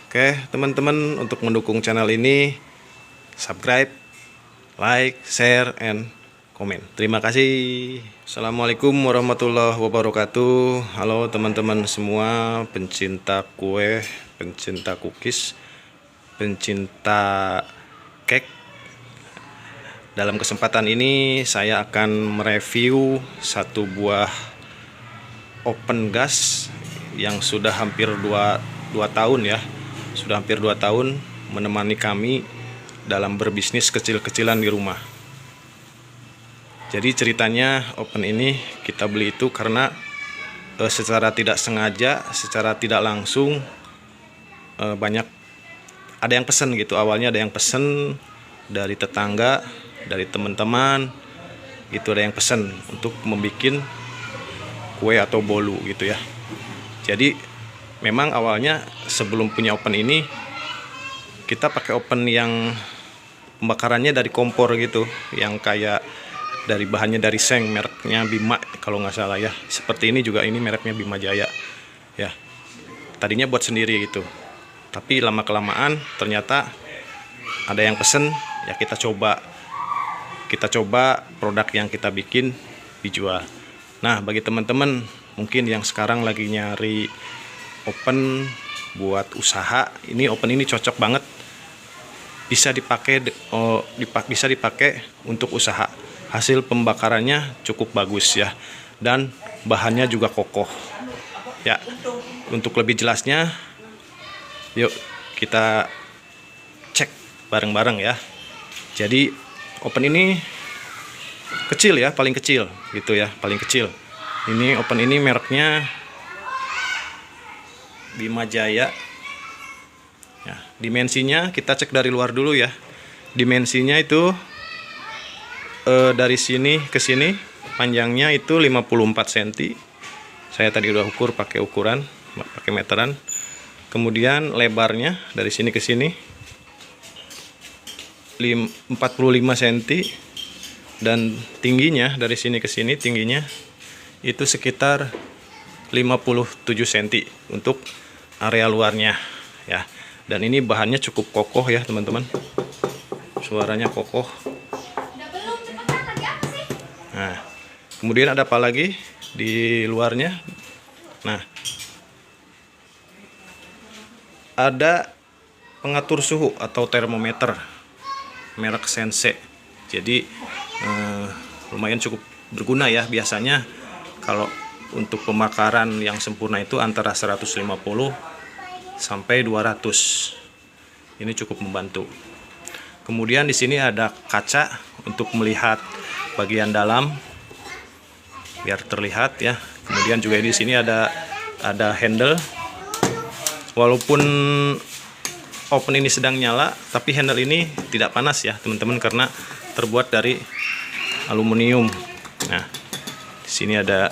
Oke, teman-teman, untuk mendukung channel ini, subscribe, like, share, and komen. Terima kasih. Assalamualaikum warahmatullahi wabarakatuh. Halo teman-teman semua, pencinta kue, pencinta cookies, pencinta cake. Dalam kesempatan ini saya akan mereview satu buah open gas yang sudah hampir 2 tahun ya. Sudah hampir 2 tahun menemani kami dalam berbisnis kecil-kecilan di rumah. Jadi ceritanya open ini kita beli itu karena secara tidak sengaja, secara tidak langsung banyak ada yang pesen gitu. Awalnya ada yang pesen dari tetangga, dari teman-teman gitu, ada yang pesen untuk membuat kue atau bolu gitu ya. Jadi memang awalnya sebelum punya open ini kita pakai open yang pembakarannya dari kompor gitu, yang kayak dari bahannya dari seng, mereknya Bima kalau nggak salah ya. Seperti ini juga, ini mereknya Bima Jaya ya. Tadinya buat sendiri gitu, tapi lama kelamaan ternyata ada yang pesen ya, kita coba produk yang kita bikin dijual. Nah, bagi teman-teman mungkin yang sekarang lagi nyari open buat usaha, ini open ini cocok banget, bisa dipakai untuk usaha. Hasil pembakarannya cukup bagus ya, dan bahannya juga kokoh ya. Untuk lebih jelasnya, yuk kita cek bareng-bareng ya. Jadi open ini kecil ya, paling kecil gitu ya, paling kecil. Ini open ini mereknya Bima Jaya ya. Dimensinya kita cek dari luar dulu ya. Dimensinya itu dari sini ke sini panjangnya itu 54 cm. Saya tadi udah ukur pakai ukuran, pakai meteran. Kemudian lebarnya dari sini ke sini 45 cm, dan tingginya dari sini ke sini tingginya itu sekitar 57 cm untuk area luarnya ya. Dan ini bahannya cukup kokoh ya teman-teman, suaranya kokoh. Nah, kemudian ada apa lagi di luarnya? Nah, ada pengatur suhu atau termometer merek Sense. Jadi lumayan cukup berguna ya. Biasanya kalau untuk pembakaran yang sempurna itu antara 150 sampai 200. Ini cukup membantu. Kemudian di sini ada kaca untuk melihat bagian dalam biar terlihat ya. Kemudian juga di sini ada handle. Walaupun open ini sedang nyala, tapi handle ini tidak panas ya teman-teman, karena terbuat dari aluminium. Nah, di sini ada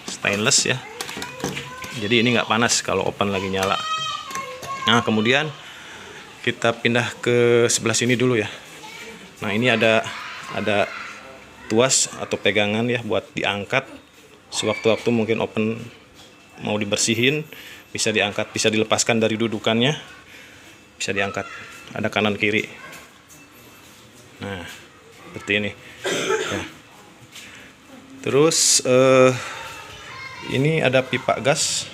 stainless ya, jadi ini nggak panas kalau open lagi nyala. Nah, kemudian kita pindah ke sebelah sini dulu ya. Nah, ini ada tuas atau pegangan ya buat diangkat. Sewaktu-waktu mungkin open mau dibersihin, bisa diangkat, bisa dilepaskan dari dudukannya, bisa diangkat. Ada kanan kiri. Nah, seperti ini ya. Terus ini ada pipa gas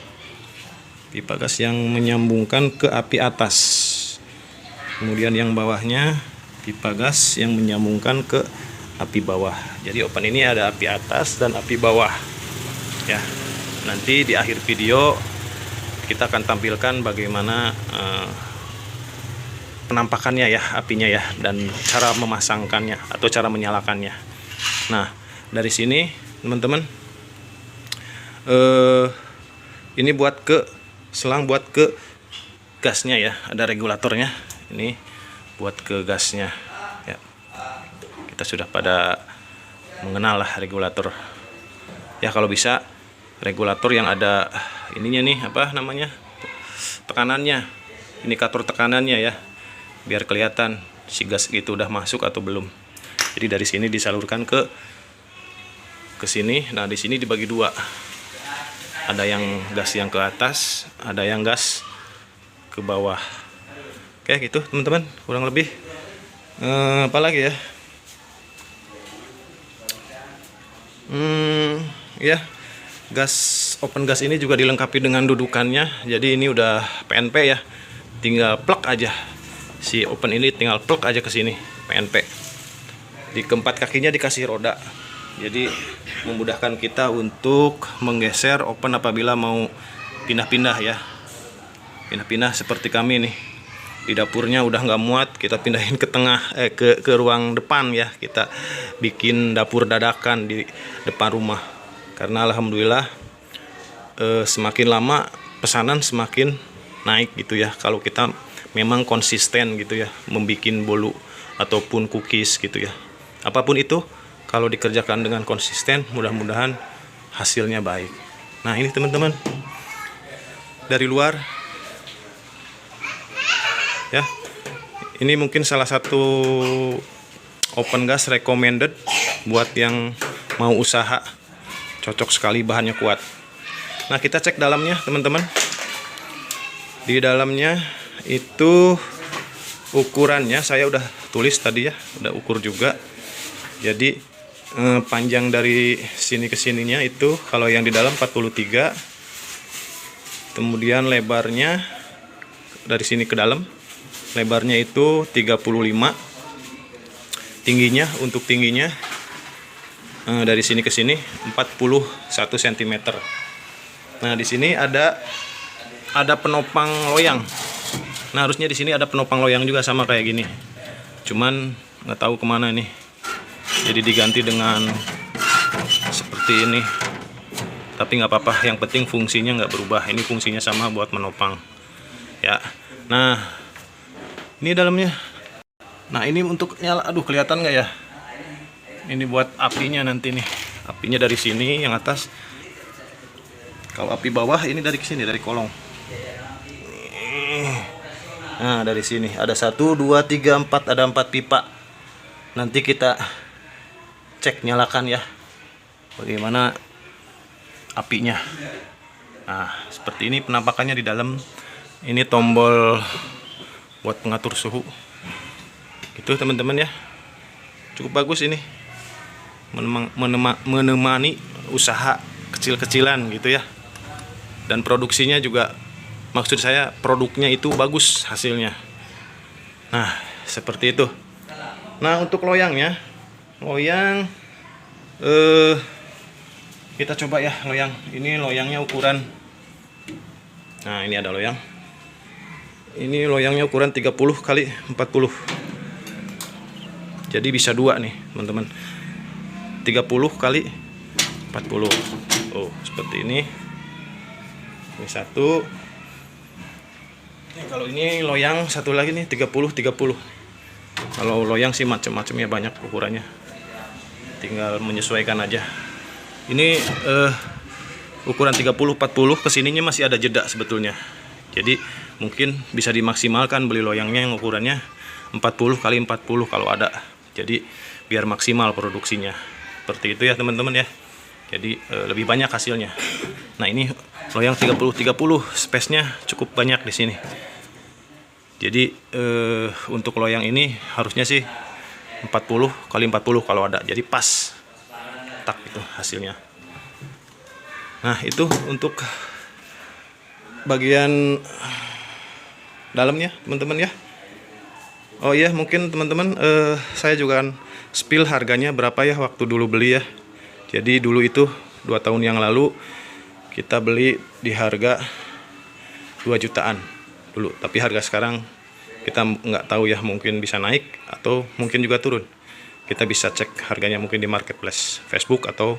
yang menyambungkan ke api atas. Kemudian yang bawahnya pipa gas yang menyambungkan ke api bawah. Jadi open ini ada api atas dan api bawah ya. Nanti di akhir video kita akan tampilkan bagaimana penampakannya ya, apinya ya, dan cara memasangkannya atau cara menyalakannya. Nah, dari sini teman-teman, ini buat ke selang buat ke gasnya ya, ada regulatornya. Ini buat ke gasnya ya. Kita sudah pada mengenal lah regulator ya. Kalau bisa regulator yang ada ininya nih, apa namanya, tekanannya, indikator tekanannya ya, biar kelihatan si gas itu udah masuk atau belum. Jadi dari sini disalurkan ke sini. Nah, di sini dibagi dua. Ada yang gas yang ke atas, ada yang gas ke bawah. Oke gitu teman-teman, kurang lebih. Apa lagi ya? Ya, gas open gas ini juga dilengkapi dengan dudukannya. Jadi ini udah PNP ya, tinggal plug aja. Si open ini tinggal plug aja ke sini, PNP. Di keempat kakinya dikasih roda. Jadi memudahkan kita untuk menggeser open apabila mau pindah-pindah ya. Pindah-pindah seperti kami nih. Di dapurnya udah nggak muat, kita pindahin ke tengah, ke ruang depan ya. Kita bikin dapur dadakan di depan rumah. Karena alhamdulillah semakin lama pesanan semakin naik gitu ya. Kalau kita memang konsisten gitu ya, membikin bolu ataupun cookies gitu ya. Apapun itu, kalau dikerjakan dengan konsisten, mudah-mudahan hasilnya baik. Nah ini teman-teman, dari luar ya, ini mungkin salah satu open gas recommended buat yang mau usaha. Cocok sekali, bahannya kuat. Nah kita cek dalamnya teman-teman. Di dalamnya itu ukurannya saya udah tulis tadi ya, udah ukur juga. Jadi panjang dari sini ke sininya itu kalau yang di dalam 43, kemudian lebarnya dari sini ke dalam lebarnya itu 35, tingginya untuk tingginya dari sini ke sini 41 cm. Nah di sini ada penopang loyang. Nah harusnya di sini ada penopang loyang juga sama kayak gini, cuman nggak tahu kemana nih. Jadi diganti dengan seperti ini. Tapi nggak apa-apa, yang penting fungsinya nggak berubah. Ini fungsinya sama buat menopang ya. Nah ini dalamnya. Nah ini untuk nyala, aduh kelihatan nggak ya? Ini buat apinya nanti nih. Apinya dari sini yang atas. Kalau api bawah ini dari sini, dari kolong. Nah dari sini ada 1, 2, 3, 4, ada 4 pipa. Nanti kita cek nyalakan ya, bagaimana apinya. Nah seperti ini penampakannya di dalam. Ini tombol buat pengatur suhu gitu teman-teman ya. Cukup bagus ini, menemani usaha kecil-kecilan gitu ya. Dan produksinya juga, maksud saya produknya itu bagus hasilnya. Nah seperti itu. Nah untuk loyangnya, loyang kita coba ya loyang. Ini loyangnya ukuran, nah ini ada loyang. Ini loyangnya ukuran 30 kali 40. Jadi bisa 2 nih teman-teman, 30 kali 40. Oh seperti ini. Ini 1. Kalau ini loyang satu lagi nih 30. Kalau loyang sih macam-macam ya, banyak ukurannya, tinggal menyesuaikan aja. Ini ukuran 30 40, kesininya masih ada jeda sebetulnya. Jadi mungkin bisa dimaksimalkan beli loyangnya yang ukurannya 40 kali 40 kalau ada. Jadi biar maksimal produksinya. Seperti itu ya teman-teman ya. Jadi lebih banyak hasilnya. Nah ini loyang 30 space-nya cukup banyak di sini. Jadi untuk loyang ini harusnya sih 40 kali 40 kalau ada. Jadi pas tak itu hasilnya. Nah itu untuk bagian dalamnya teman-teman ya. Oh iya mungkin teman-teman saya juga akan spill harganya berapa ya waktu dulu beli ya. Jadi dulu itu 2 tahun yang lalu kita beli di harga 2 jutaan dulu. Tapi harga sekarang kita nggak tahu ya, mungkin bisa naik atau mungkin juga turun. Kita bisa cek harganya mungkin di marketplace Facebook atau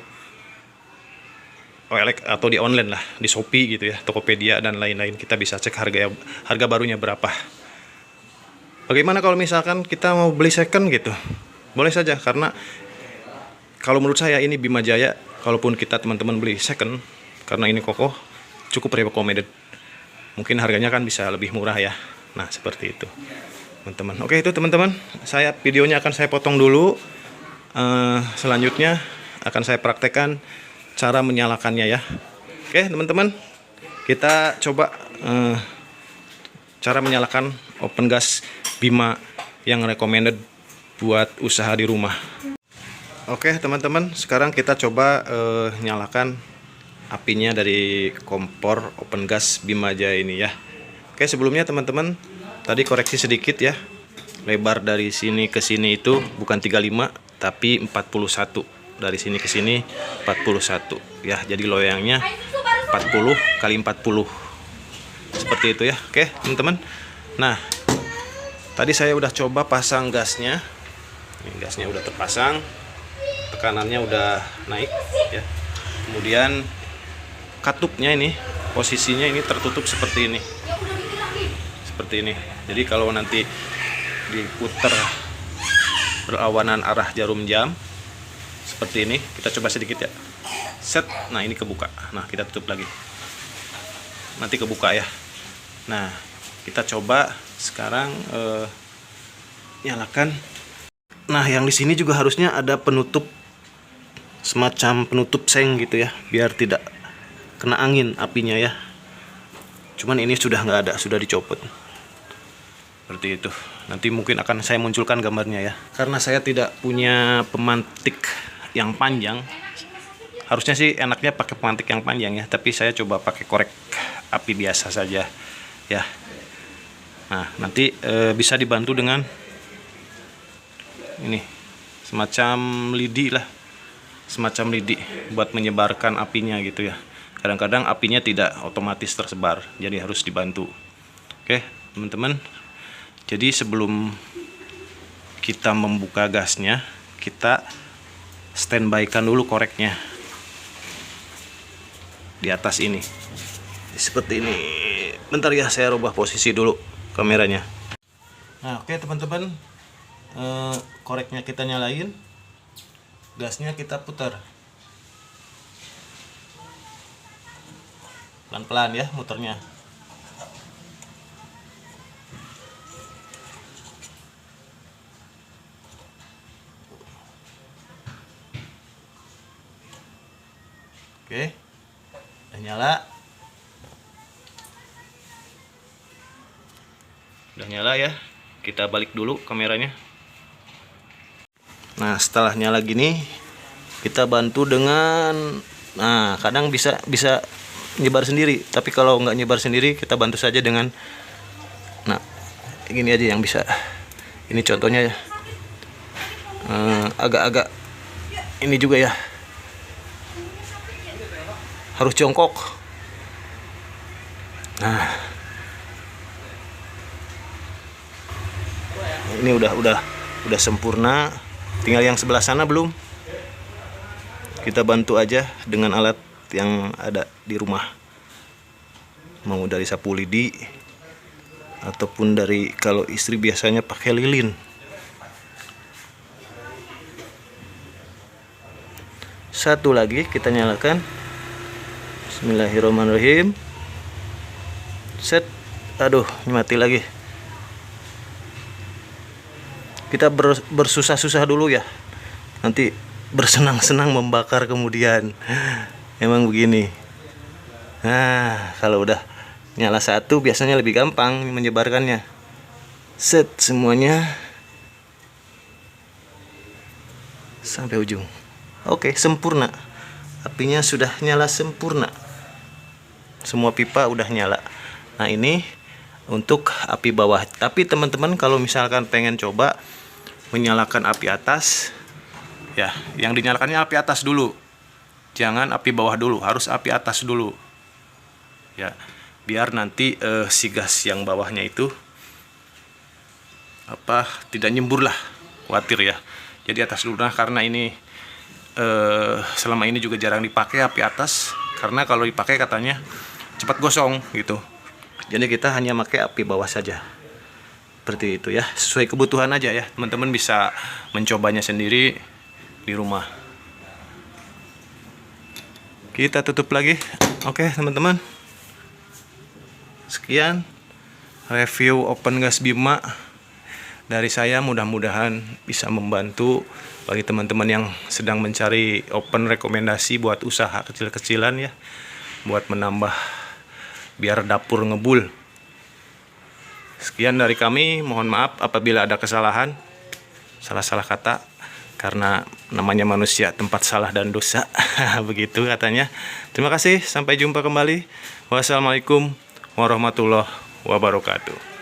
OLX atau di online lah, di Shopee gitu ya, Tokopedia dan lain-lain. Kita bisa cek harga barunya berapa. Bagaimana kalau misalkan kita mau beli second gitu? Boleh saja, karena kalau menurut saya ini Bima Jaya, kalaupun kita teman-teman beli second, karena ini kokoh, cukup recommended. Mungkin harganya kan bisa lebih murah ya. Nah seperti itu teman-teman. Oke itu teman-teman, videonya akan saya potong dulu. Selanjutnya akan saya praktekkan cara menyalakannya ya. Oke teman-teman, kita coba cara menyalakan open gas Bima yang recommended buat usaha di rumah. Oke teman-teman, sekarang kita coba nyalakan apinya dari kompor open gas Bima Jaya ini ya. Oke, sebelumnya teman-teman, tadi koreksi sedikit ya. Lebar dari sini ke sini itu bukan 35 tapi 41. Dari sini ke sini 41 ya. Jadi loyangnya 40 kali 40. Seperti itu ya. Oke, teman-teman. Nah, tadi saya udah coba pasang gasnya. Ini gasnya udah terpasang. Tekanannya udah naik ya. Kemudian katupnya ini posisinya ini tertutup seperti ini. Seperti ini. Jadi kalau nanti diputar berlawanan arah jarum jam seperti ini, kita coba sedikit ya. Set. Nah, ini kebuka. Nah, kita tutup lagi. Nanti kebuka ya. Nah, kita coba sekarang nyalakan. Nah, yang di sini juga harusnya ada penutup, semacam penutup seng gitu ya, biar tidak kena angin apinya ya. Cuman ini sudah nggak ada, sudah dicopot. Seperti itu. Nanti mungkin akan saya munculkan gambarnya ya. Karena saya tidak punya pemantik yang panjang, harusnya sih enaknya pakai pemantik yang panjang ya, tapi saya coba pakai korek api biasa saja ya. Nah, nanti bisa dibantu dengan ini semacam lidi lah, semacam lidi buat menyebarkan apinya gitu ya. Kadang-kadang apinya tidak otomatis tersebar, jadi harus dibantu. Oke teman-teman, jadi sebelum kita membuka gasnya, kita standby-kan dulu koreknya di atas ini seperti ini. Bentar ya, saya rubah posisi dulu kameranya. Nah, oke teman-teman, koreknya kita nyalain, gasnya kita putar pelan-pelan ya muternya. Oke, udah nyala. Udah nyala ya. Kita balik dulu kameranya. Nah, setelah nyala gini, kita bantu dengan, nah kadang bisa nyebar sendiri. Tapi kalau nggak nyebar sendiri, kita bantu saja dengan, nah gini aja yang bisa. Ini contohnya ya. Agak-agak ini juga ya. Harus jongkok. Nah, ini udah sempurna. Tinggal yang sebelah sana belum. Kita bantu aja dengan alat yang ada di rumah. Mau dari sapu lidi ataupun dari, kalau istri biasanya pakai lilin. Satu lagi kita nyalakan. Bismillahirrahmanirrahim. Set. Aduh, mati lagi. Kita bersusah-susah dulu ya. Nanti bersenang-senang membakar kemudian. Emang begini. Nah, kalau udah nyala satu biasanya lebih gampang menyebarkannya. Set semuanya sampai ujung. Oke, sempurna. Apinya sudah nyala sempurna. Semua pipa udah nyala. Nah, ini untuk api bawah. Tapi teman-teman kalau misalkan pengen coba menyalakan api atas, ya, yang dinyalakannya api atas dulu. Jangan api bawah dulu, harus api atas dulu. Ya, biar nanti si gas yang bawahnya itu tidak nyembur lah, khawatir ya. Jadi atas dulu. Nah, karena ini selama ini juga jarang dipakai api atas, karena kalau dipakai katanya cepat gosong gitu. Jadi kita hanya pakai api bawah saja. Seperti itu ya, sesuai kebutuhan aja ya. Teman-teman bisa mencobanya sendiri di rumah. Kita tutup lagi. Oke teman-teman, sekian review open gas Bima dari saya. Mudah-mudahan bisa membantu bagi teman-teman yang sedang mencari open rekomendasi buat usaha kecil-kecilan ya, buat menambah biar dapur ngebul. Sekian dari kami, mohon maaf apabila ada kesalahan, salah-salah kata, karena namanya manusia tempat salah dan dosa. Begitu katanya. Terima kasih, sampai jumpa kembali. Wassalamualaikum warahmatullahi wabarakatuh.